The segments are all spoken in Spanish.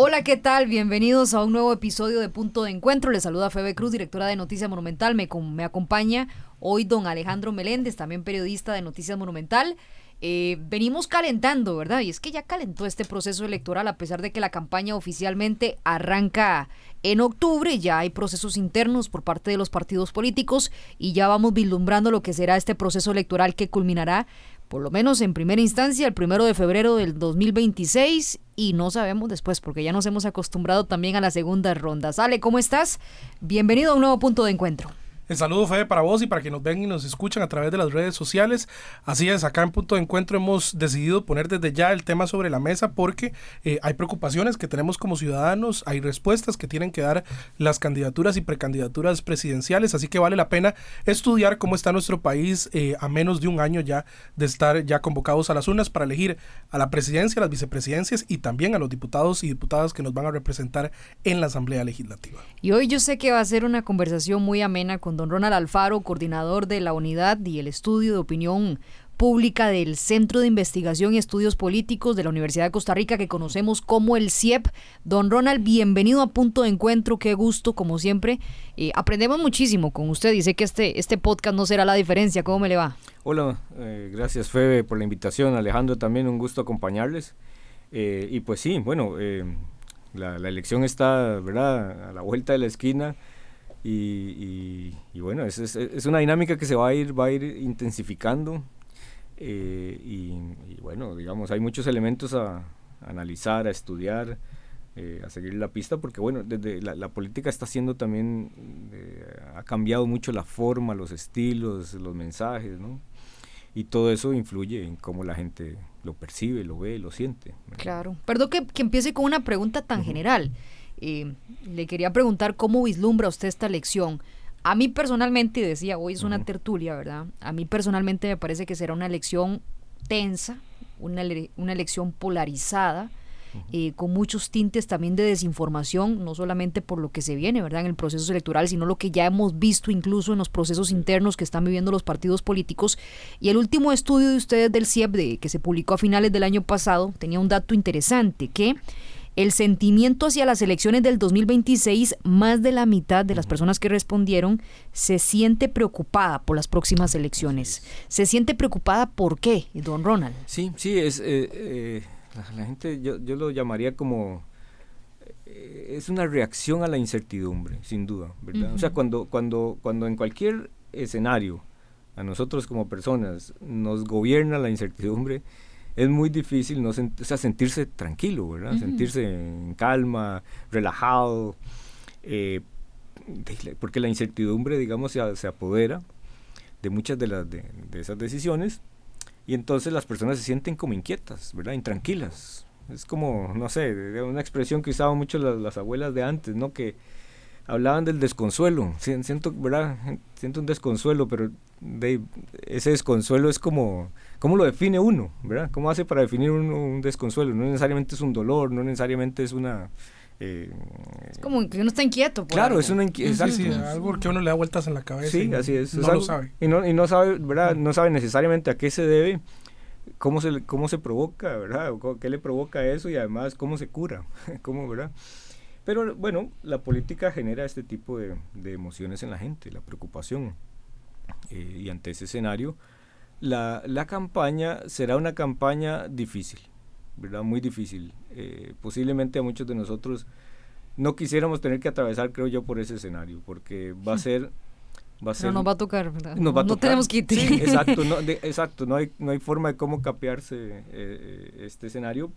Hola, ¿qué tal? Bienvenidos a un nuevo episodio de Punto de Encuentro. Les saluda Febe Cruz, directora de Noticias Monumental. Me acompaña hoy don Alejandro Meléndez, también periodista de Noticias Monumental. Venimos calentando, ¿verdad? Y es que ya calentó este proceso electoral, a pesar de que la campaña oficialmente arranca en octubre. Ya hay procesos internos por parte de los partidos políticos y ya vamos vislumbrando lo que será este proceso electoral que culminará, por lo menos en primera instancia, el 1 de febrero del 2026, y no sabemos después, porque ya nos hemos acostumbrado también a la segunda ronda. Ale, ¿cómo estás? Bienvenido a un nuevo Punto de Encuentro. El saludo, Fede, para vos y para que nos ven y nos escuchan a través de las redes sociales. Así es, acá en Punto de Encuentro hemos decidido poner desde ya el tema sobre la mesa porque hay preocupaciones que tenemos como ciudadanos, hay respuestas que tienen que dar las candidaturas y precandidaturas presidenciales, así que vale la pena estudiar cómo está nuestro país a menos de un año ya de estar ya convocados a las urnas para elegir a la presidencia, a las vicepresidencias y también a los diputados y diputadas que nos van a representar en la Asamblea Legislativa. Y hoy yo sé que va a ser una conversación muy amena con don Ronald Alfaro, coordinador de la Unidad y el Estudio de Opinión Pública del Centro de Investigación y Estudios Políticos de la Universidad de Costa Rica, que conocemos como el CIEP. Don Ronald, bienvenido a Punto de Encuentro, qué gusto, como siempre. Aprendemos muchísimo con usted y sé que este podcast no será la diferencia. ¿Cómo me le va? Hola, gracias Febe por la invitación, Alejandro también, un gusto acompañarles. Y pues sí, bueno, la elección está, ¿verdad?, a la vuelta de la esquina. Y bueno, es una dinámica que se va a ir intensificando y bueno, digamos, hay muchos elementos a analizar, a estudiar, a seguir la pista, porque bueno, desde la política está haciendo también, ha cambiado mucho la forma, los estilos, los mensajes, ¿no? Y todo eso influye en cómo la gente lo percibe, lo ve, lo siente, ¿verdad? Claro. Perdón que empiece con una pregunta tan general. Le quería preguntar cómo vislumbra usted esta elección. A mí personalmente, decía, hoy es una tertulia, ¿verdad? A mí personalmente me parece que será una elección tensa, una elección polarizada, con muchos tintes también de desinformación, no solamente por lo que se viene, ¿verdad?, en el proceso electoral, sino lo que ya hemos visto incluso en los procesos internos que están viviendo los partidos políticos. Y el último estudio de ustedes del CIEP, que se publicó a finales del año pasado, tenía un dato interesante, que el sentimiento hacia las elecciones del 2026, más de la mitad de las personas que respondieron se siente preocupada por las próximas elecciones. ¿Se siente preocupada por qué, don Ronald? Sí, la gente, yo lo llamaría como, es una reacción a la incertidumbre, sin duda, ¿verdad? O sea, cuando en cualquier escenario a nosotros como personas nos gobierna la incertidumbre, es muy difícil sentirse tranquilo, ¿verdad? Sentirse en calma, relajado, porque la incertidumbre, digamos, se apodera de muchas de esas decisiones, y entonces las personas se sienten como inquietas, ¿verdad? Intranquilas. Es como, no sé, una expresión que usaban mucho las abuelas de antes, ¿no? Que hablaban del desconsuelo. Siento, ¿verdad? Siento un desconsuelo, pero ese desconsuelo es como, ¿cómo lo define uno, ¿verdad? ¿Cómo hace para definir un desconsuelo? No necesariamente es un dolor, no necesariamente es una... es como que uno está inquieto. Claro, algo. Es una inquietud. Sí, algo que uno le da vueltas en la cabeza. Sí, así es. No lo sabe. Y no sabe, ¿verdad? No sabe necesariamente a qué se debe, cómo se provoca, ¿verdad? ¿Qué le provoca eso? Y además, ¿cómo se cura? ¿Cómo, verdad? Pero bueno, la política genera este tipo de emociones en la gente, la preocupación. Y ante ese escenario, la campaña será una campaña difícil, ¿verdad? Muy difícil. Posiblemente a muchos de nosotros no quisiéramos tener que atravesar, creo yo, por ese escenario, porque va a ser... Pero nos va a tocar, ¿verdad? Nos va a tocar. Tenemos que ir. Sí, exacto, no hay forma de cómo capearse este escenario,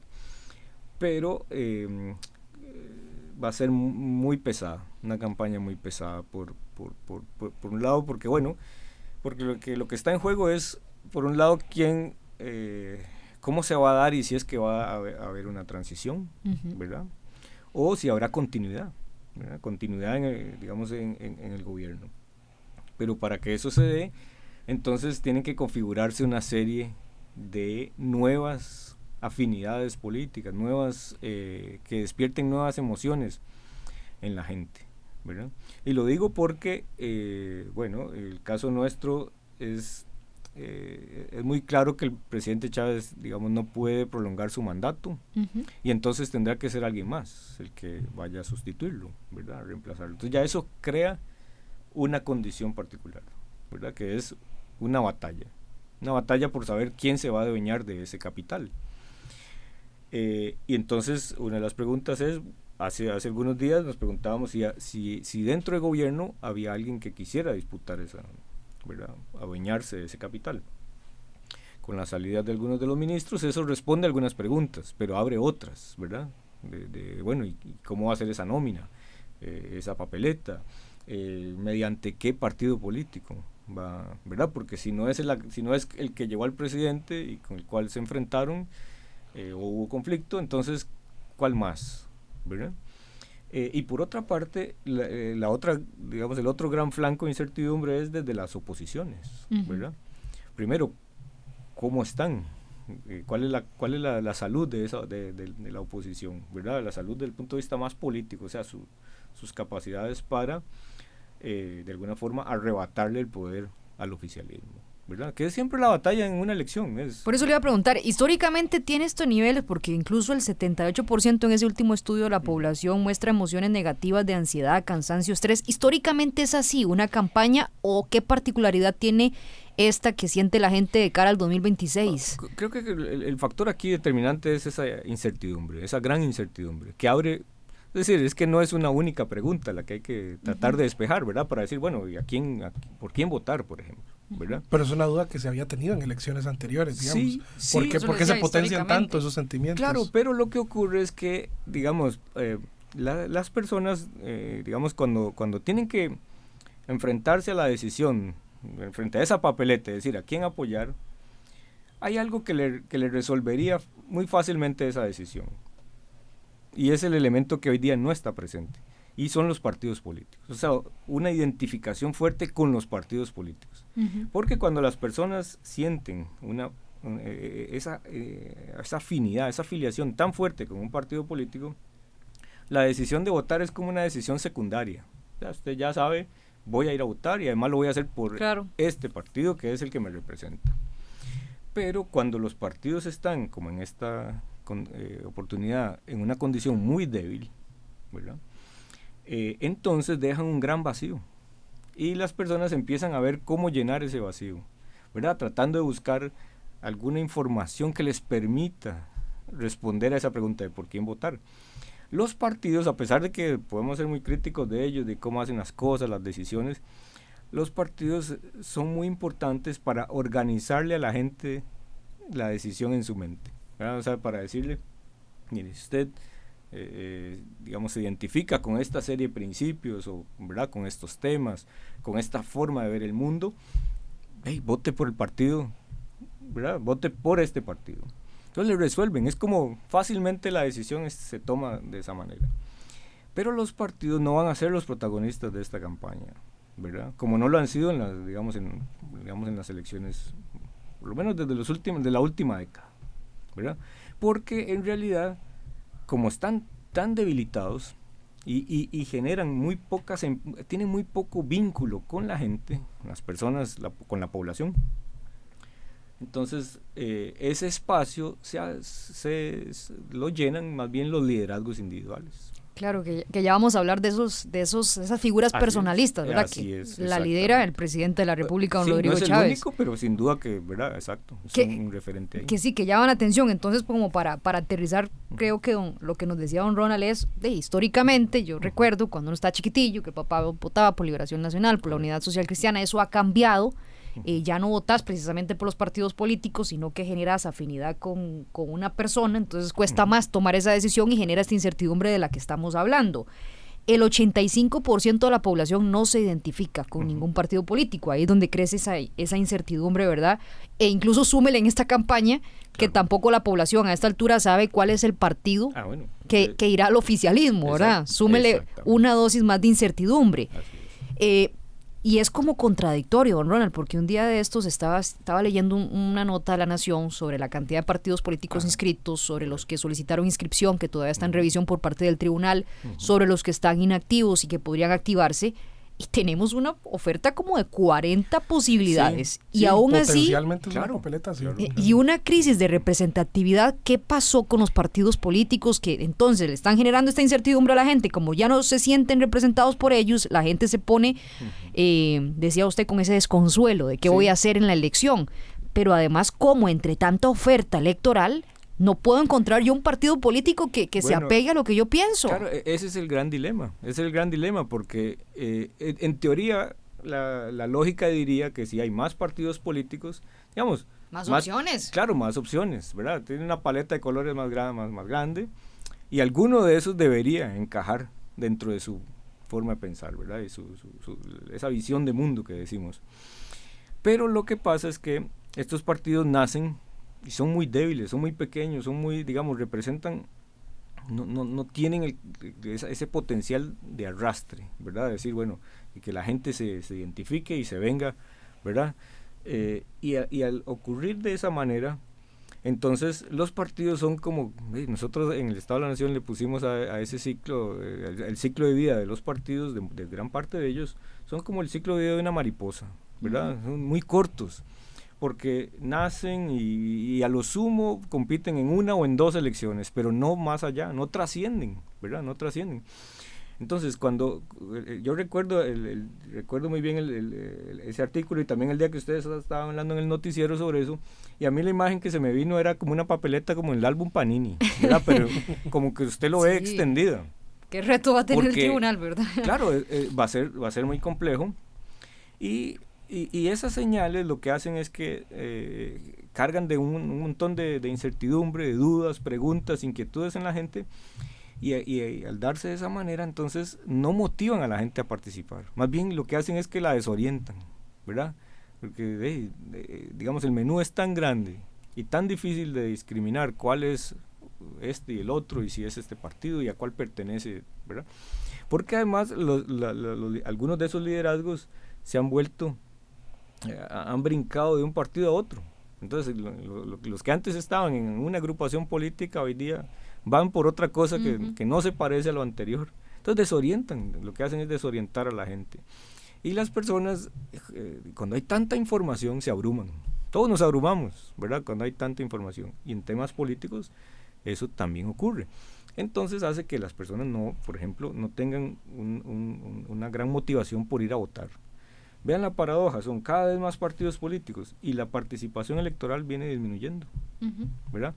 pero va a ser muy pesada, una campaña muy pesada por un lado, porque bueno, porque lo que está en juego es, por un lado, cómo se va a dar y si es que va a haber una transición, ¿verdad? O si habrá continuidad, ¿verdad? Continuidad digamos en el gobierno. Pero para que eso se dé, entonces tienen que configurarse una serie de nuevas afinidades políticas, nuevas que despierten nuevas emociones en la gente, ¿verdad? Y lo digo porque, bueno, el caso nuestro es es muy claro que el presidente Chávez, digamos, no puede prolongar su mandato, y entonces tendrá que ser alguien más el que vaya a sustituirlo, ¿verdad? A reemplazarlo. Entonces ya eso crea una condición particular, ¿verdad? Que es una batalla por saber quién se va a adueñar de ese capital. Y entonces una de las preguntas es, hace algunos días nos preguntábamos si dentro del gobierno había alguien que quisiera disputar esa, ¿verdad? Adueñarse de ese capital. Con la salida de algunos de los ministros, eso responde a algunas preguntas, pero abre otras, ¿verdad? Bueno, ¿y cómo va a ser esa nómina, esa papeleta? ¿Mediante qué partido político va, ¿verdad? Porque si no es el que llevó al presidente y con el cual se enfrentaron, o hubo conflicto, entonces, ¿cuál más? ¿Verdad? Y por otra parte, la otra, digamos, el otro gran flanco de incertidumbre es desde las oposiciones, ¿verdad? Primero, ¿cómo están? ¿Cuál es la salud de la oposición, ¿verdad? La salud desde el punto de vista más político, o sea, sus capacidades para, de alguna forma, arrebatarle el poder al oficialismo, ¿verdad? Que es siempre la batalla en una elección. Por eso le iba a preguntar, históricamente tiene estos niveles, porque incluso el 78% en ese último estudio de la población muestra emociones negativas de ansiedad, cansancio, estrés. ¿Históricamente es así una campaña o qué particularidad tiene esta que siente la gente de cara al 2026? Creo que el factor aquí determinante es esa incertidumbre, esa gran incertidumbre, que abre... Es decir, es que no es una única pregunta la que hay que tratar de despejar, ¿verdad? Para decir, bueno, ¿y por quién votar, por ejemplo? ¿Verdad? Pero es una duda que se había tenido en elecciones anteriores, digamos. Sí, ¿Por qué se potencian tanto esos sentimientos? Claro, pero lo que ocurre es que, digamos, las personas, digamos, cuando tienen que enfrentarse a la decisión, frente a esa papeleta, es decir, a quién apoyar, hay algo que le resolvería muy fácilmente esa decisión. Y es el elemento que hoy día no está presente, y son los partidos políticos. O sea, una identificación fuerte con los partidos políticos. Porque cuando las personas sienten esa afinidad, esa afiliación tan fuerte con un partido político, la decisión de votar es como una decisión secundaria. O sea, usted ya sabe, voy a ir a votar y además lo voy a hacer por este partido que es el que me representa. Pero cuando los partidos están, como en esta oportunidad, en una condición muy débil, ¿verdad? Entonces dejan un gran vacío y las personas empiezan a ver cómo llenar ese vacío, ¿verdad? Tratando de buscar alguna información que les permita responder a esa pregunta de por quién votar. Los partidos, a pesar de que podemos ser muy críticos de ellos, de cómo hacen las cosas, las decisiones, los partidos son muy importantes para organizarle a la gente la decisión en su mente, ¿verdad? O sea, para decirle, mire, usted digamos, se identifica con esta serie de principios, o, ¿verdad?, con estos temas, con esta forma de ver el mundo, vote por el partido, ¿verdad? Vote por este partido. Entonces le resuelven, es como fácilmente la decisión se toma de esa manera. Pero los partidos no van a ser los protagonistas de esta campaña, ¿verdad? Como no lo han sido en las elecciones, por lo menos de la última década, ¿verdad? Porque en realidad, como están tan debilitados y generan tienen muy poco vínculo con la gente, las personas, con la población, entonces ese espacio lo llenan más bien los liderazgos individuales. Claro, que ya vamos a hablar de esas figuras personalistas, ¿verdad? Que la lidera el presidente de la República, don Rodrigo Chávez. No es el único, pero sin duda que, ¿verdad? Exacto, es un referente ahí. Que sí, que llaman la atención. Entonces, como para aterrizar, creo que lo que nos decía don Ronald es, históricamente, yo recuerdo cuando uno estaba chiquitillo, que el papá votaba por Liberación Nacional, por la Unidad Social Cristiana, eso ha cambiado. Ya no votas precisamente por los partidos políticos, sino que generas afinidad con una persona, entonces cuesta más tomar esa decisión y genera esta incertidumbre de la que estamos hablando. El 85% de la población no se identifica con ningún partido político, ahí es donde crece esa incertidumbre, ¿verdad? E incluso súmele en esta campaña que tampoco la población a esta altura sabe cuál es el partido que irá al oficialismo, ¿verdad? Súmele una dosis más de incertidumbre. Y es como contradictorio, don Ronald, porque un día de estos estaba leyendo una nota de La Nación sobre la cantidad de partidos políticos inscritos, sobre los que solicitaron inscripción, que todavía está en revisión por parte del tribunal, sobre los que están inactivos y que podrían activarse, y tenemos una oferta como de 40 posibilidades. Y sí, aún así, potencialmente es una papeleta, sí. y una crisis de representatividad. ¿Qué pasó con los partidos políticos que entonces le están generando esta incertidumbre a la gente? Como ya no se sienten representados por ellos, la gente se pone, decía usted, con ese desconsuelo de qué voy a hacer en la elección. Pero además, como entre tanta oferta electoral, no puedo encontrar yo un partido político que se apegue a lo que yo pienso. Claro, ese es el gran dilema. Ese es el gran dilema porque en teoría la lógica diría que si hay más partidos políticos, digamos... Más opciones. Claro, más opciones, ¿verdad? Tiene una paleta de colores más grande y alguno de esos debería encajar dentro de su forma de pensar, ¿verdad? Y esa visión de mundo que decimos. Pero lo que pasa es que estos partidos nacen y son muy débiles, son muy pequeños, son muy, digamos, representan, no tienen ese potencial de arrastre, ¿verdad? Decir, bueno, y que la gente se identifique y se venga, ¿verdad? Y al ocurrir de esa manera, entonces los partidos son como, nosotros en el Estado de la Nación le pusimos a ese ciclo, el ciclo de vida de los partidos, de gran parte de ellos, son como el ciclo de vida de una mariposa, ¿verdad? Son muy cortos, porque nacen y a lo sumo compiten en una o en dos elecciones, pero no más allá, no trascienden, ¿verdad? No trascienden. Entonces, cuando yo recuerdo recuerdo muy bien ese artículo y también el día que ustedes estaban hablando en el noticiero sobre eso, y a mí la imagen que se me vino era como una papeleta como en el álbum Panini, ¿verdad? Pero como que usted lo ve extendida. ¿Qué reto va a tener el tribunal, verdad? Claro, va a ser muy complejo y esas señales lo que hacen es que cargan de un montón de incertidumbre, de dudas, preguntas, inquietudes en la gente y al darse de esa manera entonces no motivan a la gente a participar, más bien lo que hacen es que la desorientan, ¿verdad? Porque digamos el menú es tan grande y tan difícil de discriminar cuál es este y el otro y si es este partido y a cuál pertenece, ¿verdad? Porque además algunos de esos liderazgos se han vuelto han brincado de un partido a otro. Entonces los que antes estaban en una agrupación política hoy día van por otra cosa que no se parece a lo anterior. Entonces desorientan, lo que hacen es desorientar a la gente. Y las personas, cuando hay tanta información, se abruman. Todos nos abrumamos, ¿verdad? Cuando hay tanta información. Y en temas políticos eso también ocurre. Entonces hace que las personas por ejemplo, no tengan una gran motivación por ir a votar. Vean la paradoja, son cada vez más partidos políticos y la participación electoral viene disminuyendo, ¿verdad?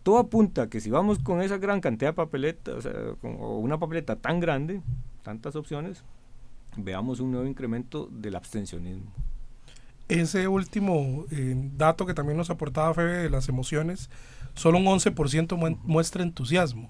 Todo apunta a que si vamos con esa gran cantidad de papeletas, o una papeleta tan grande, tantas opciones, veamos un nuevo incremento del abstencionismo. Ese último dato que también nos aportaba Febe de las emociones, solo un 11% muestra entusiasmo.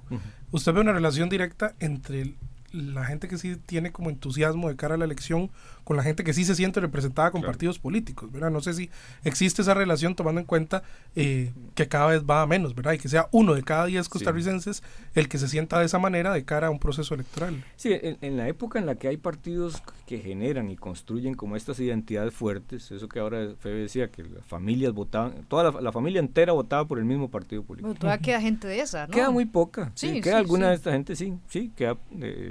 ¿Usted ve una relación directa entre la gente que sí tiene como entusiasmo de cara a la elección con la gente que sí se siente representada con partidos políticos, ¿verdad? No sé si existe esa relación tomando en cuenta que cada vez va a menos, ¿verdad? Y que sea 1 de cada 10 costarricenses el que se sienta de esa manera de cara a un proceso electoral. Sí, en la época en la que hay partidos que generan y construyen como estas identidades fuertes, eso que ahora Febe decía, que las familias votaban, toda la familia entera votaba por el mismo partido político. Pero todavía queda gente de esa, ¿no? Queda muy poca, queda alguna sí. de esta gente, sí, queda,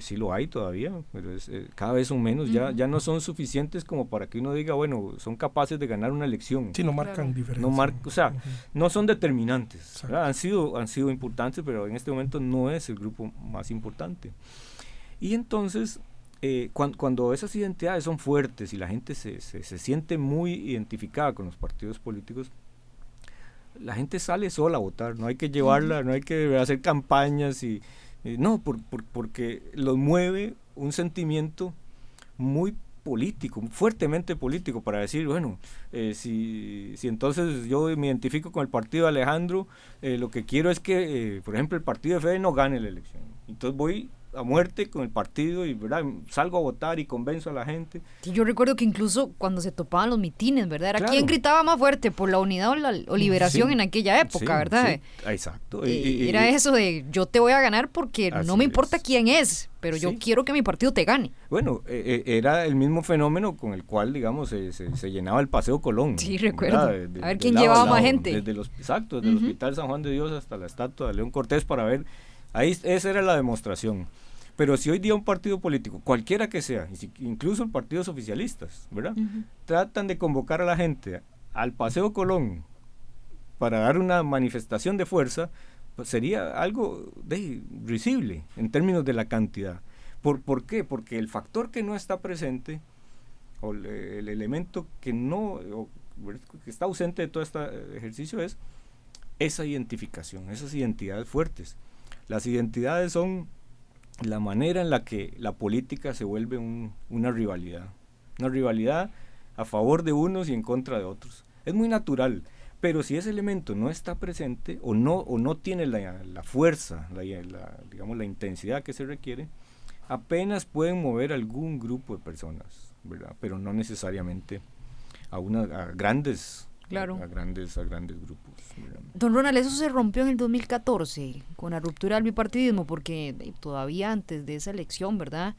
sí lo hay todavía, pero cada vez son menos, ya no son suficientes como para que uno diga, bueno, son capaces de ganar una elección. Sí, no marcan diferencia. O sea, no son determinantes, han sido importantes, pero en este momento no es el grupo más importante. Y entonces, cuando esas identidades son fuertes y la gente se siente muy identificada con los partidos políticos, la gente sale sola a votar, no hay que llevarla, no hay que hacer campañas no, porque los mueve un sentimiento muy político, fuertemente político, para decir, bueno, si entonces yo me identifico con el partido de Alejandro, lo que quiero es que, por ejemplo, el partido de Fede no gane la elección. Entonces voy a muerte con el partido y, ¿verdad?, salgo a votar y convenzo a la gente. Sí, yo recuerdo que incluso cuando se topaban los mitines, ¿verdad? Era claro. ¿Quién gritaba más fuerte por la unidad o liberación en aquella época, verdad? Sí, exacto. Era eso de yo te voy a ganar porque no me importa quién es, pero yo quiero que mi partido te gane. Bueno, era el mismo fenómeno con el cual, digamos, se llenaba el Paseo Colón. Sí, recuerdo. A ver quién llevaba más gente. Desde el Hospital San Juan de Dios hasta la estatua de León Cortés para ver. Ahí esa era la demostración. Pero si hoy día un partido político, cualquiera que sea, incluso partidos oficialistas, ¿verdad? Tratan de convocar a la gente al Paseo Colón para dar una manifestación de fuerza, pues sería algo risible en términos de la cantidad. ¿Por qué? Porque el factor que no está presente, o el elemento que que está ausente de todo este ejercicio, es esa identificación, esas identidades fuertes. Las identidades son la manera en la que la política se vuelve una rivalidad a favor de unos y en contra de otros. Es muy natural, pero si ese elemento no está presente o no tiene la fuerza, digamos la intensidad que se requiere, apenas pueden mover algún grupo de personas, ¿verdad? Pero no necesariamente a grandes grupos, ¿verdad? Don Ronald, eso se rompió en el 2014 con la ruptura del bipartidismo, porque todavía antes de esa elección, ¿verdad?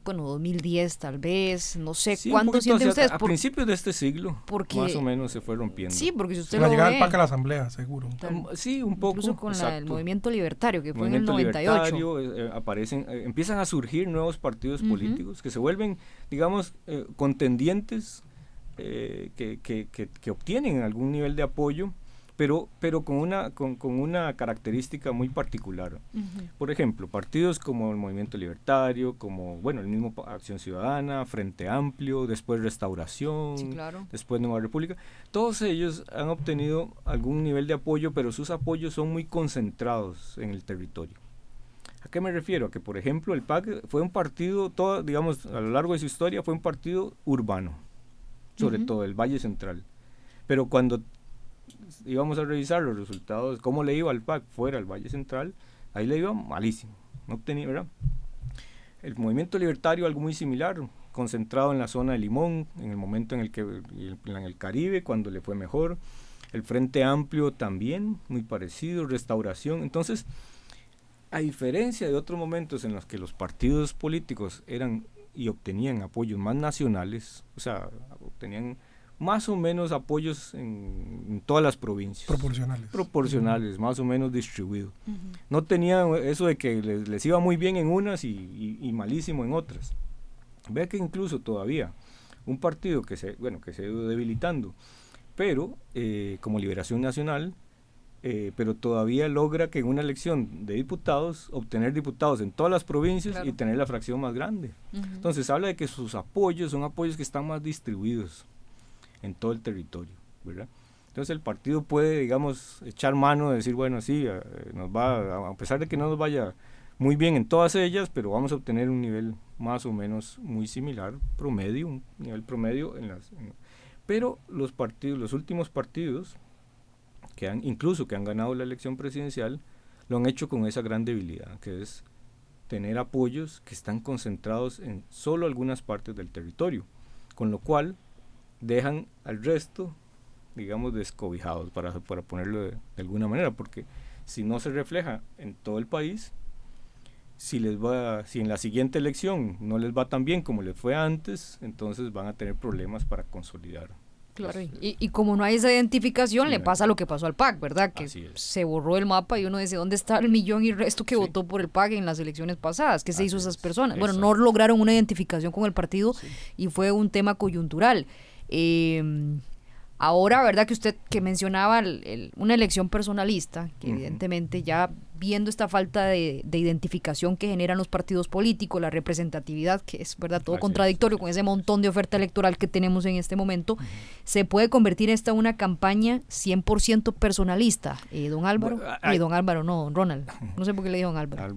2010 tal vez, no sé, sí, ¿cuánto sienten ustedes? A principios de este siglo, más o menos se fue rompiendo. Sí, porque si usted va lo a llegar ve, el PAC a la asamblea, seguro. Sí, un poco. Incluso con el movimiento libertario, que fue en el movimiento 98. Libertario, empiezan a surgir nuevos partidos políticos que se vuelven, digamos, contendientes, que obtienen algún nivel de apoyo, pero con una característica muy particular. Por ejemplo, partidos como el Movimiento Libertario, como el mismo Acción Ciudadana, Frente Amplio, después Restauración, sí, claro, después Nueva República, todos ellos han obtenido algún nivel de apoyo, pero sus apoyos son muy concentrados en el territorio. ¿A qué me refiero? A que, por ejemplo, el PAC fue un partido, digamos, a lo largo de su historia, fue un partido urbano, sobre todo el Valle Central. Pero cuando íbamos a revisar los resultados, cómo le iba al PAC fuera del Valle Central, ahí le iba malísimo, no obtenía, ¿verdad? El Movimiento Libertario, algo muy similar, concentrado en la zona de Limón, en el momento en el Caribe, cuando le fue mejor. El Frente Amplio también, muy parecido, Restauración. Entonces, a diferencia de otros momentos en los que los partidos políticos eran y obtenían apoyos más nacionales, o sea, obtenían más o menos apoyos en todas las provincias. Proporcionales, más o menos distribuidos. No tenían eso de que les iba muy bien en unas y malísimo en otras. Vea que incluso todavía un partido que se ha ido debilitando, pero como Liberación Nacional, pero todavía logra que en una elección de diputados, obtener diputados en todas las provincias, claro, y tener la fracción más grande. Entonces habla de que sus apoyos son apoyos que están más distribuidos en todo el territorio, ¿verdad? Entonces el partido puede, digamos, echar mano de decir, bueno, sí, a pesar de que no nos vaya muy bien en todas ellas, pero vamos a obtener un nivel más o menos muy similar, promedio, un nivel promedio pero los últimos partidos que han ganado la elección presidencial, lo han hecho con esa gran debilidad, que es tener apoyos que están concentrados en solo algunas partes del territorio, con lo cual dejan al resto, digamos, descobijados, para ponerlo de alguna manera, porque si no se refleja en todo el país, si en la siguiente elección no les va tan bien como les fue antes, entonces van a tener problemas para consolidar. Claro, y como no hay esa identificación, le pasa lo que pasó al PAC, ¿verdad? Que se borró el mapa y uno dice, ¿dónde está el millón y resto que votó por el PAC en las elecciones pasadas? ¿Qué se hizo a esas personas? Bueno, no lograron una identificación con el partido y fue un tema coyuntural. Ahora, ¿verdad? Que usted que mencionaba una elección personalista, que evidentemente ya viendo esta falta de identificación que generan los partidos políticos, la representatividad, que es, ¿verdad?, todo contradictorio con ese montón de oferta electoral que tenemos en este momento, se puede convertir esta una campaña 100% personalista. Don Álvaro, don Álvaro, no, don Ronald, no sé por qué le dijo don Álvaro.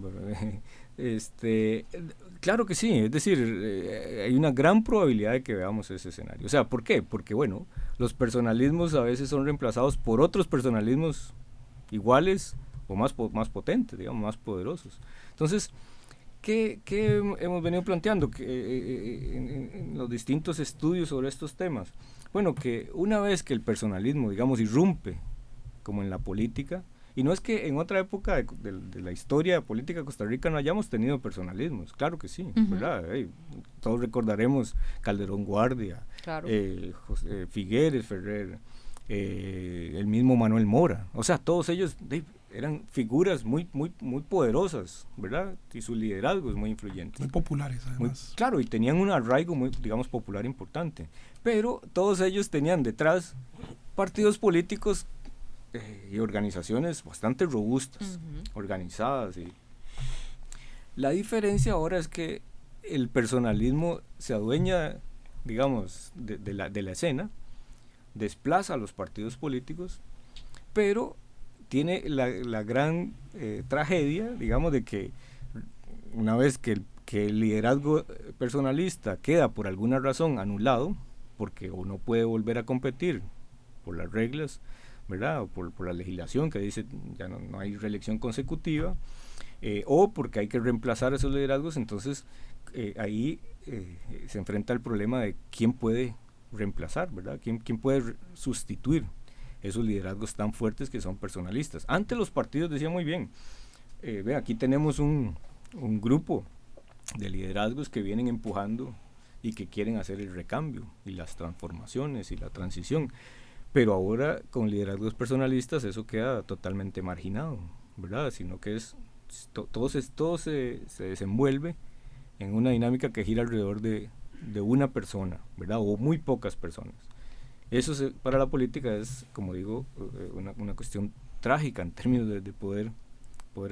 Claro que sí, es decir, hay una gran probabilidad de que veamos ese escenario. O sea, ¿por qué? Porque, bueno, los personalismos a veces son reemplazados por otros personalismos iguales o más potentes, digamos, más poderosos. Entonces, ¿qué hemos venido planteando en los distintos estudios sobre estos temas? Bueno, que una vez que el personalismo, digamos, irrumpe, como en la política, y no es que en otra época de la historia política de Costa Rica no hayamos tenido personalismos, claro que sí, ¿verdad? Todos recordaremos Calderón Guardia, claro, Figueres Ferrer, el mismo Manuel Mora, o sea, todos ellos eran figuras muy poderosas, ¿verdad? Y sus liderazgos muy influyentes. Muy populares, además. Claro, y tenían un arraigo muy, digamos, popular importante. Pero todos ellos tenían detrás partidos políticos y organizaciones bastante robustas, organizadas. Y la diferencia ahora es que el personalismo se adueña, digamos, de la escena, desplaza a los partidos políticos, pero tiene la gran tragedia, digamos, de que una vez que el liderazgo personalista queda por alguna razón anulado, porque o no puede volver a competir por las reglas, ¿verdad? O por la legislación que dice ya no hay reelección consecutiva, o porque hay que reemplazar esos liderazgos, entonces ahí se enfrenta el problema de quién puede reemplazar, ¿verdad? ¿Quién puede sustituir esos liderazgos tan fuertes que son personalistas? Antes los partidos decían muy bien, ve, aquí tenemos un grupo de liderazgos que vienen empujando y que quieren hacer el recambio y las transformaciones y la transición, pero ahora con liderazgos personalistas eso queda totalmente marginado, ¿verdad? Sino que todo se desenvuelve en una dinámica que gira alrededor de una persona, ¿verdad? O muy pocas personas. Eso para la política es, como digo, una cuestión trágica en términos de poder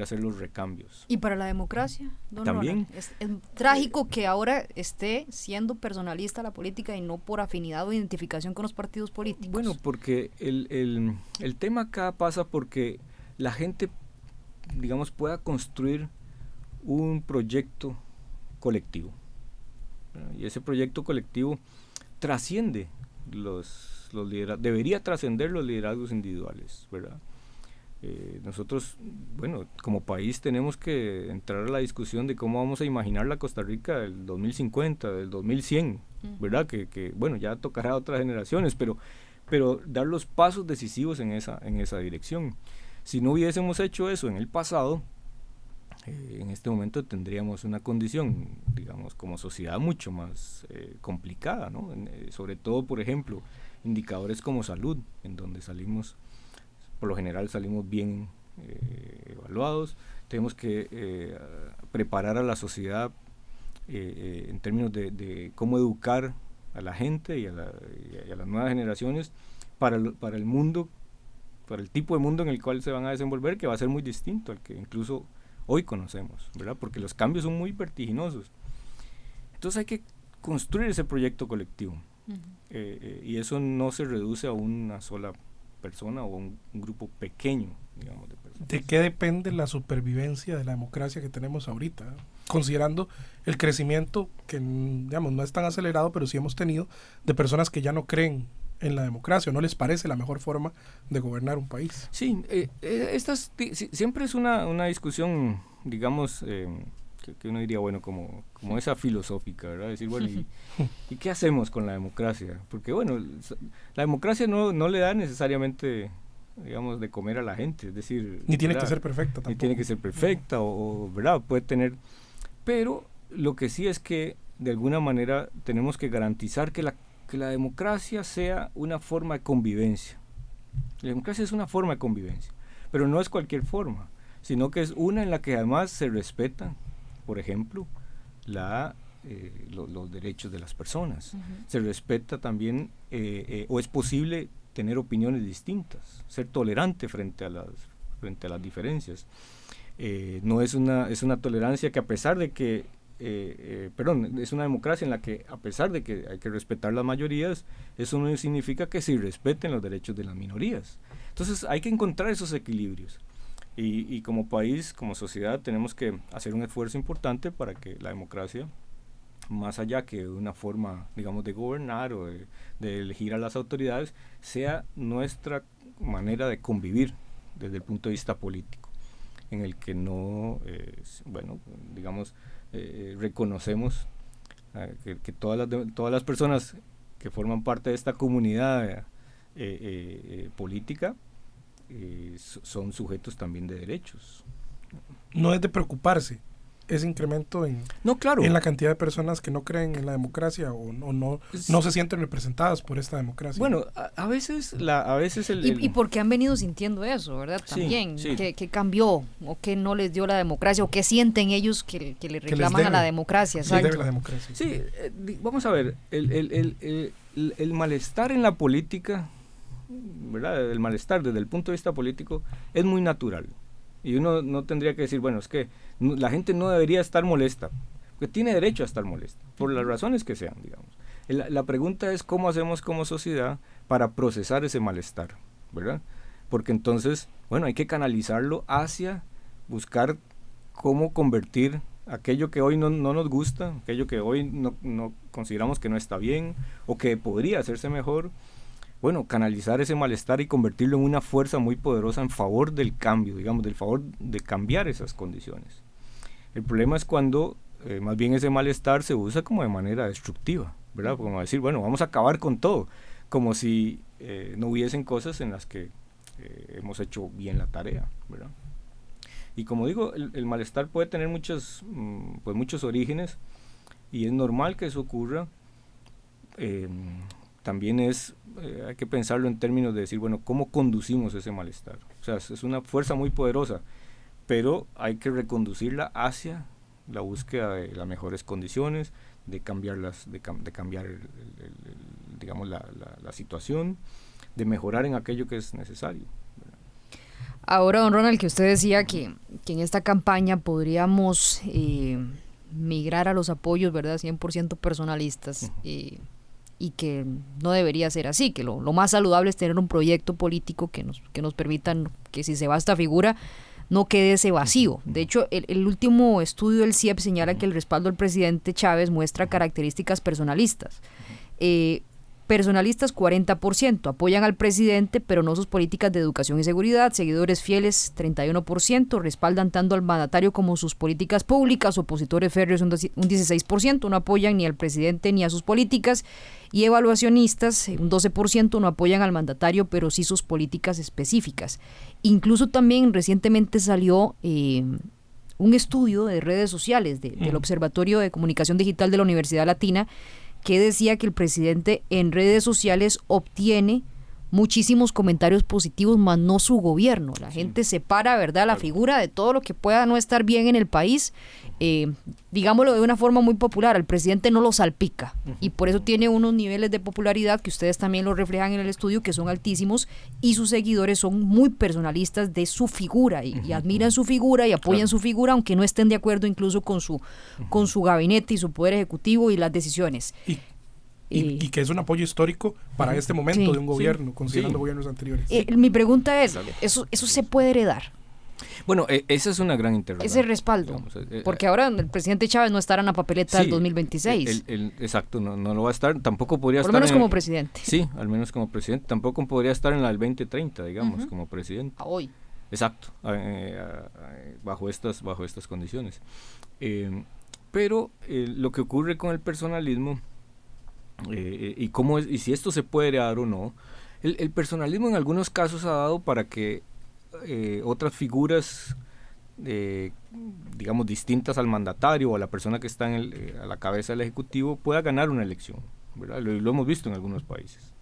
hacer los recambios. ¿Y para la democracia, don También Ronald? Es trágico que ahora esté siendo personalista la política y no por afinidad o identificación con los partidos políticos. Bueno, porque el tema acá pasa porque la gente, digamos, pueda construir un proyecto colectivo. Y ese proyecto colectivo trasciende los liderazgos, debería trascender los liderazgos individuales, ¿verdad? Nosotros, bueno, como país tenemos que entrar a la discusión de cómo vamos a imaginar la Costa Rica del 2050, del 2100, ¿verdad? Que bueno, ya tocará a otras generaciones, pero dar los pasos decisivos en esa dirección. Si no hubiésemos hecho eso en el pasado, en este momento tendríamos una condición, digamos, como sociedad mucho más complicada, ¿no? Sobre todo, por ejemplo, indicadores como salud, en donde por lo general salimos bien evaluados. Tenemos que preparar a la sociedad en términos de cómo educar a la gente y a las nuevas generaciones para el mundo, para el tipo de mundo en el cual se van a desenvolver, que va a ser muy distinto al que incluso hoy conocemos, ¿verdad? Porque los cambios son muy vertiginosos. Entonces hay que construir ese proyecto colectivo. Y eso no se reduce a una sola persona o un grupo pequeño, digamos, de personas. ¿De qué depende la supervivencia de la democracia que tenemos ahorita? Considerando el crecimiento que, digamos, no es tan acelerado, pero sí hemos tenido de personas que ya no creen en la democracia, ¿o no les parece la mejor forma de gobernar un país? Sí, siempre es una discusión, digamos, que uno diría, bueno, como esa filosófica, ¿verdad? Decir, bueno, ¿y qué hacemos con la democracia? Porque, bueno, la democracia no le da necesariamente, digamos, de comer a la gente, es decir... Ni tiene que ser perfecta tampoco. Ni tiene que ser perfecta, ¿verdad? Puede tener... Pero lo que sí es que, de alguna manera, tenemos que garantizar que la democracia sea una forma de convivencia. La democracia es una forma de convivencia, pero no es cualquier forma, sino que es una en la que además se respetan, por ejemplo, los derechos de las personas. Se respeta también, o es posible tener opiniones distintas, ser tolerante frente a las diferencias. No es una tolerancia que a pesar de que es una democracia en la que a pesar de que hay que respetar las mayorías, eso no significa que se respeten los derechos de las minorías. Entonces hay que encontrar esos equilibrios y como país, como sociedad, tenemos que hacer un esfuerzo importante para que la democracia, más allá que una forma, digamos, de gobernar o de elegir a las autoridades, sea nuestra manera de convivir desde el punto de vista político, en el que no, digamos, reconocemos que todas las personas que forman parte de esta comunidad política son sujetos también de derechos. No es de preocuparse ese incremento no, claro, en la cantidad de personas que no creen en la democracia o no se sienten representadas por esta democracia? Bueno, a veces ¿Y por qué han venido sintiendo eso, verdad? También, sí. ¿Qué cambió? ¿O qué no les dio la democracia? ¿O qué sienten ellos que le reclaman a la democracia? Exacto. Debe la democracia. Sí, vamos a ver, el malestar en la política, ¿verdad? El malestar desde el punto de vista político es muy natural. Y uno no tendría que decir, bueno, es que la gente no debería estar molesta, porque tiene derecho a estar molesta, por las razones que sean, digamos. La pregunta es cómo hacemos como sociedad para procesar ese malestar, ¿verdad? Porque entonces, bueno, hay que canalizarlo hacia buscar cómo convertir aquello que hoy no nos gusta, aquello que hoy no consideramos que no está bien o que podría hacerse mejor. Bueno, canalizar ese malestar y convertirlo en una fuerza muy poderosa en favor del cambio, digamos, del favor de cambiar esas condiciones. El problema es cuando más bien ese malestar se usa como de manera destructiva, ¿verdad? Como decir, bueno, vamos a acabar con todo, como si no hubiesen cosas en las que hemos hecho bien la tarea, ¿verdad? Y como digo, el malestar puede tener muchos orígenes y es normal que eso ocurra. También hay que pensarlo en términos de decir, bueno, ¿cómo conducimos ese malestar? O sea, es una fuerza muy poderosa, pero hay que reconducirla hacia la búsqueda de las mejores condiciones, de cambiar digamos, la situación, de mejorar en aquello que es necesario. Ahora, don Ronald, que usted decía que en esta campaña podríamos migrar a los apoyos, ¿verdad?, 100% personalistas, y que no debería ser así, que lo más saludable es tener un proyecto político que nos permita que si se va esta figura no quede ese vacío. De hecho, el último estudio del CIEP señala que el respaldo al presidente Chávez muestra características personalistas. Personalistas 40%, apoyan al presidente pero no sus políticas de educación y seguridad. Seguidores fieles 31%, respaldan tanto al mandatario como sus políticas públicas. Opositores férreos un 16%, no apoyan ni al presidente ni a sus políticas. Y evaluacionistas, un 12%, no apoyan al mandatario pero sí sus políticas específicas. Incluso también recientemente salió un estudio de redes sociales del Observatorio de Comunicación Digital de la Universidad Latina, que decía que el presidente en redes sociales obtiene muchísimos comentarios positivos, más no su gobierno. La gente separa, ¿verdad?, la figura de todo lo que pueda no estar bien en el país. Digámoslo de una forma muy popular, al presidente no lo salpica, y por eso tiene unos niveles de popularidad que ustedes también lo reflejan en el estudio, que son altísimos, y sus seguidores son muy personalistas de su figura y admiran su figura y apoyan su figura, aunque no estén de acuerdo incluso con su gabinete y su poder ejecutivo y las decisiones. Y que es un apoyo histórico para este momento de un gobierno, considerando gobiernos anteriores. Mi pregunta es, ¿eso se puede heredar? Bueno, esa es una gran interrogante. Ese respaldo, digamos, porque ahora el presidente Chávez no estará en la papeleta del 2026. Exacto, no lo va a estar, tampoco podría estar... Por lo menos como presidente. Sí, al menos como presidente, tampoco podría estar en la del 2030, digamos, como presidente. A hoy. Exacto, bajo estas condiciones. Pero lo que ocurre con el personalismo, y si esto se puede heredar o no, el personalismo en algunos casos ha dado para que otras figuras, digamos, distintas al mandatario o a la persona que está a la cabeza del Ejecutivo pueda ganar una elección, ¿verdad? Lo hemos visto en algunos países.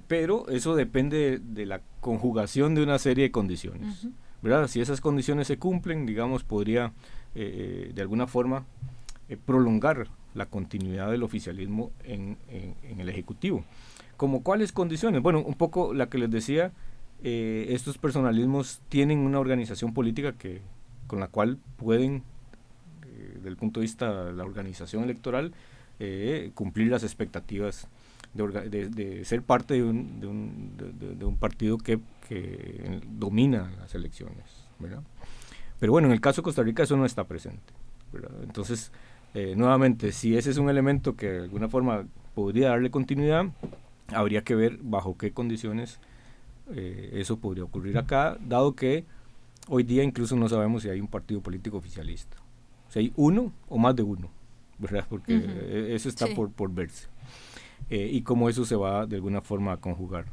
Pero eso depende de la conjugación de una serie de condiciones, ¿verdad? Si esas condiciones se cumplen, digamos, podría de alguna forma prolongar la continuidad del oficialismo en el Ejecutivo. ¿Como cuáles condiciones? Bueno, un poco la que les decía, estos personalismos tienen una organización política con la cual pueden, desde el punto de vista de la organización electoral, cumplir las expectativas de ser parte de un partido que domina las elecciones, ¿verdad? Pero bueno, en el caso de Costa Rica eso no está presente, ¿verdad? Entonces, nuevamente, si ese es un elemento que de alguna forma podría darle continuidad, habría que ver bajo qué condiciones eso podría ocurrir acá, dado que hoy día incluso no sabemos si hay un partido político oficialista, si hay uno o más de uno, ¿verdad? Porque eso está por verse, y cómo eso se va de alguna forma a conjugar.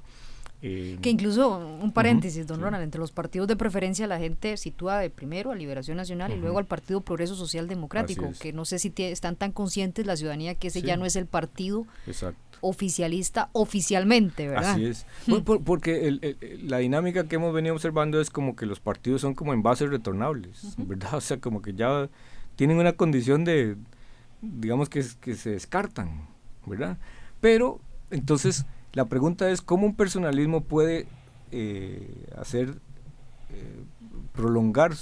Que incluso, un paréntesis, don Ronald, entre los partidos de preferencia la gente sitúa de primero a Liberación Nacional y luego al Partido Progreso Social Democrático, que no sé si están tan conscientes la ciudadanía que ese ya no es el partido oficialista oficialmente, ¿verdad? Así es, porque la dinámica que hemos venido observando es como que los partidos son como envases retornables, ¿verdad? O sea, como que ya tienen una condición de, digamos que se descartan, ¿verdad? Pero, entonces, la pregunta es cómo un personalismo puede prolongar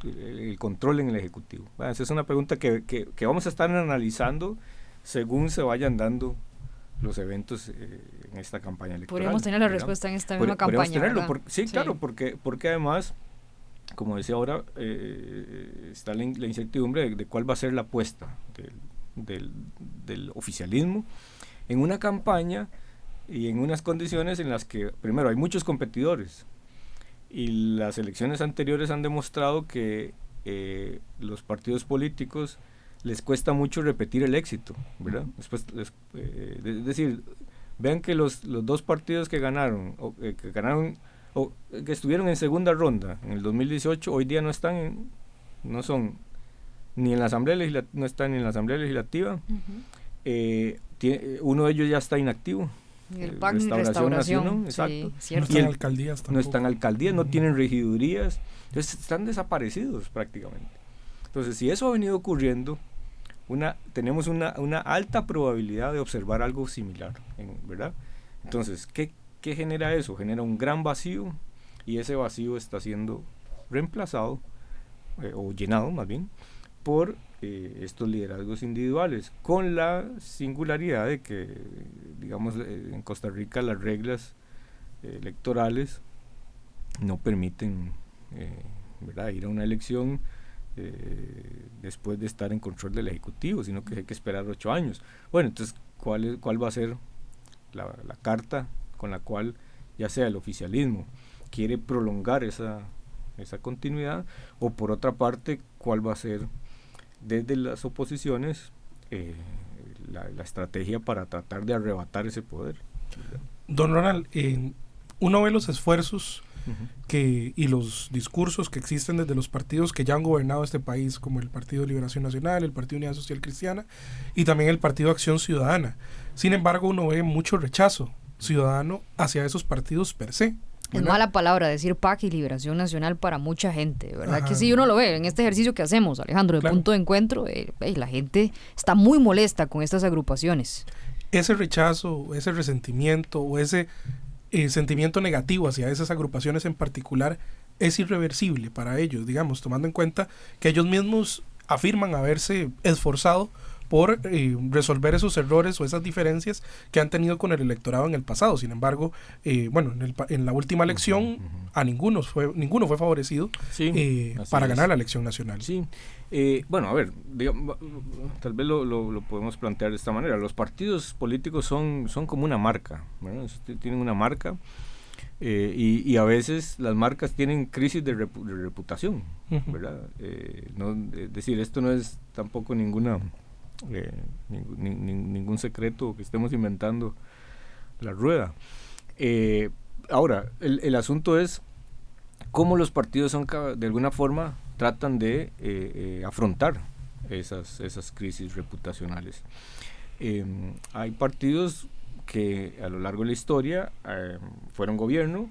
el control en el Ejecutivo. Bueno, esa es una pregunta que vamos a estar analizando según se vayan dando los eventos en esta campaña electoral. Podríamos tener la respuesta en esta misma campaña, tenerlo, sí, claro, porque además, como decía ahora, está la incertidumbre de cuál va a ser la apuesta del oficialismo en una campaña y en unas condiciones en las que, primero, hay muchos competidores y las elecciones anteriores han demostrado que los partidos políticos les cuesta mucho repetir el éxito, ¿verdad? Después, es decir, vean que los dos partidos que ganaron, que estuvieron en segunda ronda en el 2018, hoy día no están ni en la Asamblea Legislativa, no están ni en la Asamblea Legislativa. Uno de ellos ya está inactivo. El PAC Restauración, exacto. Sí, no están en alcaldías tampoco. No están en alcaldías, no tienen regidurías, entonces están desaparecidos prácticamente. Entonces, si eso ha venido ocurriendo, tenemos una alta probabilidad de observar algo similar, ¿verdad? Entonces, ¿qué genera eso? Genera un gran vacío, y ese vacío está siendo reemplazado, o llenado más bien, por estos liderazgos individuales, con la singularidad de que, digamos, en Costa Rica las reglas electorales no permiten ¿verdad?, ir a una elección después de estar en control del Ejecutivo, sino que hay que esperar 8 años. Bueno, entonces, ¿cuál va a ser la carta con la cual, ya sea el oficialismo quiere prolongar esa continuidad, o por otra parte, cuál va a ser desde las oposiciones la estrategia para tratar de arrebatar ese poder? Don Ronald, uno ve los esfuerzos y los discursos que existen desde los partidos que ya han gobernado este país, como el Partido de Liberación Nacional, el Partido Unidad Social Cristiana y también el Partido Acción Ciudadana. Sin embargo, uno ve mucho rechazo ciudadano hacia esos partidos per se. Es mala palabra decir PAC y Liberación Nacional para mucha gente, ¿verdad? Ajá. Que sí, uno lo ve en este ejercicio que hacemos, Alejandro, de punto de encuentro, la gente está muy molesta con estas agrupaciones. Ese rechazo, ese resentimiento o ese sentimiento negativo hacia esas agrupaciones en particular es irreversible para ellos, digamos, tomando en cuenta que ellos mismos afirman haberse esforzado por resolver esos errores o esas diferencias que han tenido con el electorado en el pasado. Sin embargo, en la última elección a ninguno fue favorecido para ganar la elección nacional. Sí. Bueno, a ver, digamos, tal vez lo podemos plantear de esta manera. Los partidos políticos son como una marca, ¿verdad? Tienen una marca, y a veces las marcas tienen crisis de reputación, ¿verdad? Es decir, esto no es tampoco ningún secreto que estemos inventando la rueda. Ahora, el asunto es cómo los partidos de alguna forma tratan de afrontar esas crisis reputacionales. Hay partidos que a lo largo de la historia fueron gobierno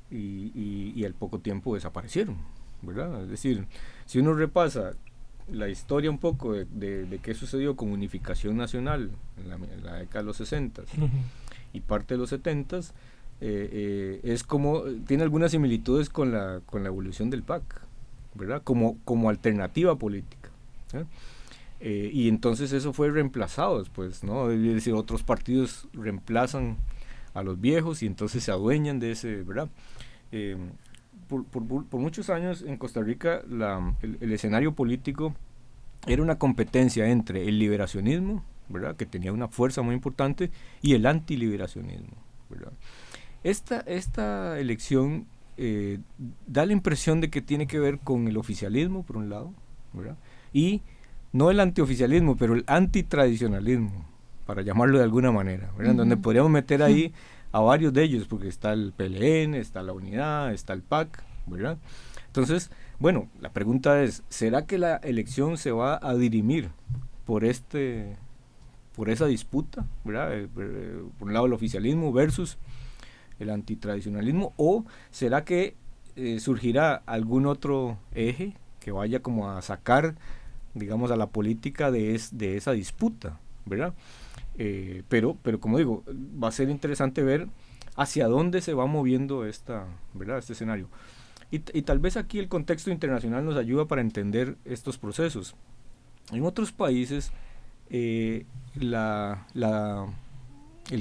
y al poco tiempo desaparecieron, ¿verdad? Es decir, si uno repasa la historia un poco de qué sucedió con Unificación Nacional en la década de los 60 y parte de los 70, es como, tiene algunas similitudes con la evolución del PAC, ¿verdad? Como alternativa política, y entonces eso fue reemplazado después, ¿no? Es decir, otros partidos reemplazan a los viejos y entonces se adueñan de ese, ¿verdad? Por muchos años en Costa Rica el escenario político era una competencia entre el liberacionismo, ¿verdad?, que tenía una fuerza muy importante, y el antiliberacionismo, ¿verdad? Esta elección da la impresión de que tiene que ver con el oficialismo, por un lado, ¿verdad?, y no el antioficialismo, pero el antitradicionalismo, para llamarlo de alguna manera, ¿verdad?, donde podríamos meter ahí a varios de ellos, porque está el PLN, está la Unidad, está el PAC, ¿verdad? Entonces, bueno, la pregunta es, ¿será que la elección se va a dirimir por esa disputa, ¿verdad? Por un lado el oficialismo versus el antitradicionalismo, o será que surgirá algún otro eje que vaya como a sacar, digamos, a la política de esa disputa, ¿verdad? Pero como digo, va a ser interesante ver hacia dónde se va moviendo ¿verdad? Este escenario. Y tal vez aquí el contexto internacional nos ayuda para entender estos procesos. En otros países, el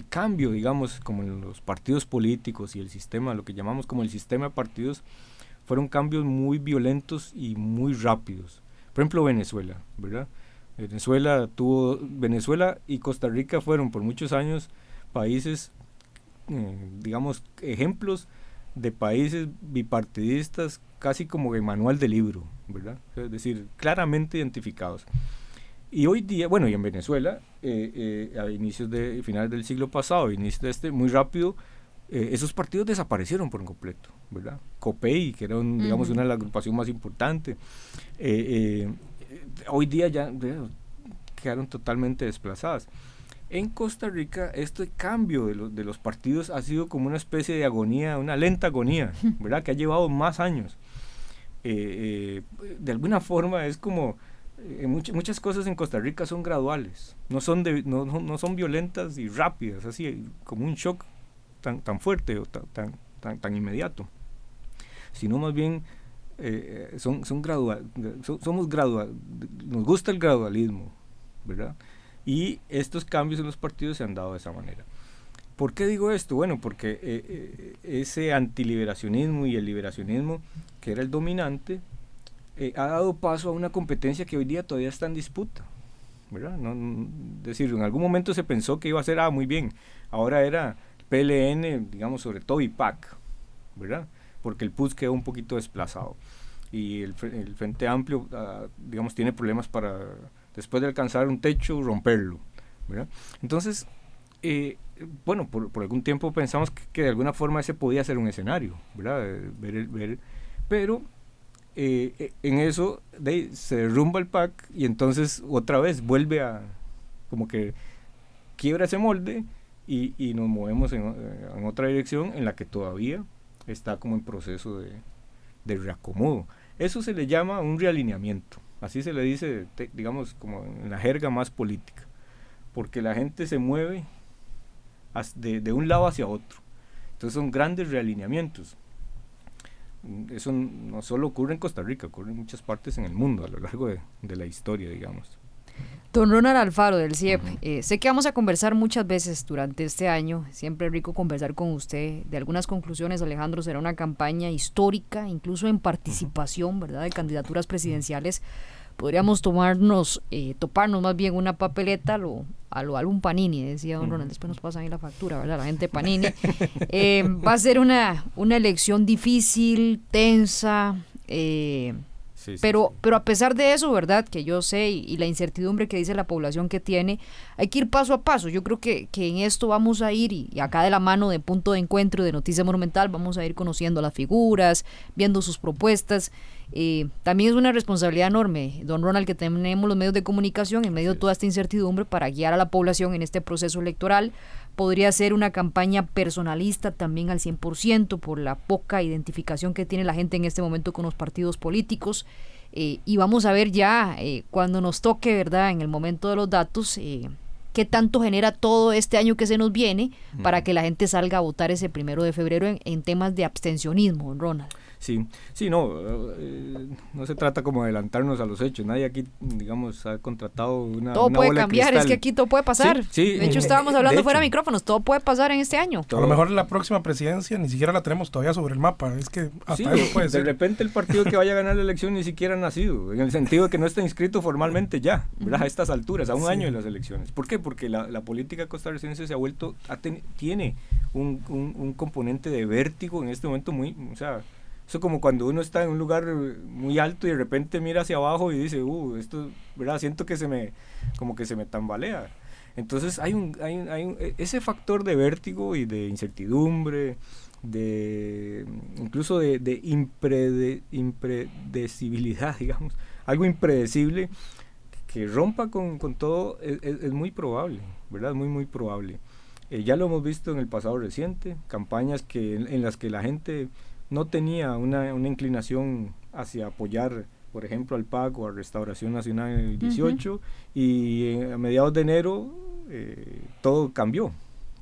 cambio, digamos, como en los partidos políticos y el sistema, lo que llamamos como el sistema de partidos, fueron cambios muy violentos y muy rápidos. Por ejemplo, Venezuela, ¿verdad? Venezuela y Costa Rica fueron por muchos años países, digamos, ejemplos de países bipartidistas, casi como de manual de libro, ¿verdad? Es decir, claramente identificados. Y hoy día, bueno, y en Venezuela, a finales del siglo pasado, inicios de muy rápido, esos partidos desaparecieron por completo, ¿verdad? COPEI, que era digamos, una de las agrupaciones más importantes, hoy día ya quedaron totalmente desplazadas. En Costa Rica, este cambio de los partidos ha sido como una especie de agonía, una lenta agonía, ¿verdad? Que ha llevado más años. De alguna forma es como, muchas cosas en Costa Rica son graduales, no son violentas y rápidas, así como un shock tan fuerte o tan inmediato, sino más bien somos gradual, nos gusta el gradualismo, ¿verdad? Y estos cambios en los partidos se han dado de esa manera. ¿Por qué digo esto? Bueno, porque ese antiliberacionismo y el liberacionismo, que era el dominante, ha dado paso a una competencia que hoy día todavía está en disputa, ¿verdad? Es decir, en algún momento se pensó que iba a ser, muy bien, ahora era PLN, digamos, sobre todo, y PAC, ¿verdad? Porque el PUS quedó un poquito desplazado. Y el Frente Amplio, digamos, tiene problemas para, después de alcanzar un techo, romperlo, ¿verdad? Entonces, bueno, por algún tiempo pensamos que de alguna forma ese podía ser un escenario, ¿verdad? Pero en eso se derrumba el PAC y entonces otra vez vuelve a, como que quiebra ese molde y nos movemos en otra dirección en la que todavía está como en proceso de reacomodo. Eso se le llama un realineamiento, así se le dice, digamos, como en la jerga más política, porque la gente se mueve de un lado hacia otro. Entonces son grandes realineamientos. Eso no solo ocurre en Costa Rica, ocurre en muchas partes en el mundo a lo largo de la historia, digamos. Don Ronald Alfaro del CIEP, sé que vamos a conversar muchas veces durante este año, siempre es rico conversar con usted de algunas conclusiones. Alejandro, será una campaña histórica, incluso en participación, ¿verdad?, de candidaturas presidenciales. Podríamos toparnos más bien una papeleta a lo álbum Panini, decía don Ronald, después nos pasan ahí la factura, ¿verdad?, la gente de Panini. Va a ser una elección difícil, tensa, pero a pesar de eso, ¿verdad?, que yo sé y la incertidumbre que dice la población que tiene, hay que ir paso a paso. Yo creo que en esto vamos a ir, y acá de la mano de Punto de Encuentro de Noticia Monumental, vamos a ir conociendo las figuras, viendo sus propuestas. También es una responsabilidad enorme, don Ronald, que tenemos los medios de comunicación en medio de toda esta incertidumbre para guiar a la población en este proceso electoral. Podría ser una campaña personalista también al 100% por la poca identificación que tiene la gente en este momento con los partidos políticos, y vamos a ver ya cuando nos toque, ¿verdad?, en el momento de los datos, qué tanto genera todo este año que se nos viene para que la gente salga a votar ese 1 de febrero en temas de abstencionismo, don Ronald. Sí, no se trata como de adelantarnos a los hechos. Nadie aquí, digamos, ha contratado todo puede cambiar, es que aquí todo puede pasar. Sí, de hecho, estábamos hablando fuera de micrófonos, todo puede pasar en este año. A lo mejor la próxima presidencia ni siquiera la tenemos todavía sobre el mapa, es que hasta eso puede ser. De repente el partido que vaya a ganar la elección ni siquiera ha nacido, en el sentido de que no está inscrito formalmente ya, ¿verdad?, a estas alturas, a un año de las elecciones. ¿Por qué? Porque la política costarricense se ha vuelto, tiene un componente de vértigo en este momento muy, o sea, eso como cuando uno está en un lugar muy alto y de repente mira hacia abajo y dice, esto, ¿verdad?, siento que se me tambalea. Entonces ese factor de vértigo y de incertidumbre, incluso de impredecibilidad, digamos, algo impredecible que rompa con todo es muy probable, ¿verdad? Muy, muy probable. Ya lo hemos visto en el pasado reciente, campañas en las que la gente no tenía una inclinación hacia apoyar, por ejemplo, al PAC o a Restauración Nacional en el 18, y a mediados de enero todo cambió,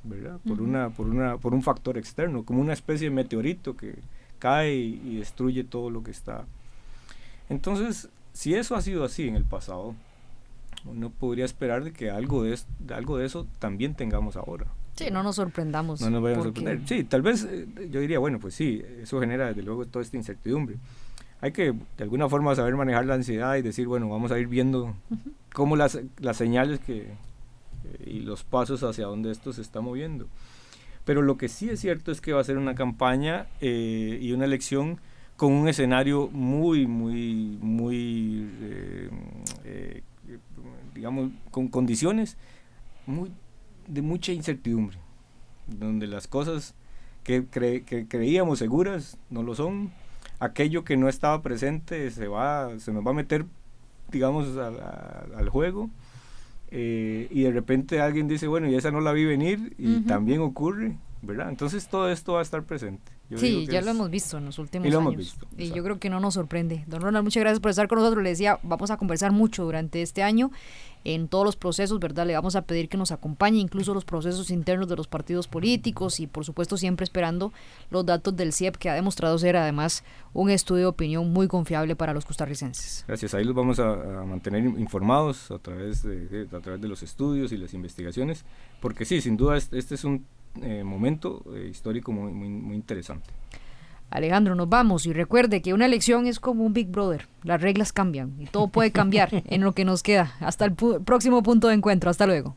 ¿verdad? Por un factor externo, como una especie de meteorito que cae y destruye todo lo que está. Entonces, si eso ha sido así en el pasado, uno podría esperar de que algo de eso también tengamos ahora. Sí, no nos sorprendamos. No nos vayan a sorprender. Sí, tal vez yo diría, bueno, pues sí, eso genera desde luego toda esta incertidumbre. Hay que de alguna forma saber manejar la ansiedad y decir, bueno, vamos a ir viendo cómo las señales y los pasos hacia donde esto se está moviendo. Pero lo que sí es cierto es que va a ser una campaña y una elección con un escenario muy, muy, muy, digamos, con condiciones de mucha incertidumbre, donde las cosas que creíamos seguras no lo son. Aquello que no estaba presente se nos va a meter, digamos, al juego, y de repente alguien dice, bueno, y esa no la vi venir, y también ocurre, ¿verdad? Entonces todo esto va a estar presente. Sí, ya lo hemos visto en los últimos años. Hemos visto, y yo creo que no nos sorprende. Don Ronald, muchas gracias por estar con nosotros. Le decía, vamos a conversar mucho durante este año en todos los procesos, ¿verdad? Le vamos a pedir que nos acompañe, incluso los procesos internos de los partidos políticos, y por supuesto siempre esperando los datos del CIEP, que ha demostrado ser además un estudio de opinión muy confiable para los costarricenses. Gracias, ahí los vamos a mantener informados a través de los estudios y las investigaciones, porque sí, sin duda este es un momento histórico muy, muy, muy interesante. Alejandro, nos vamos, y recuerde que una elección es como un Big Brother, las reglas cambian y todo puede cambiar en lo que nos queda. Hasta el próximo punto de encuentro, hasta luego.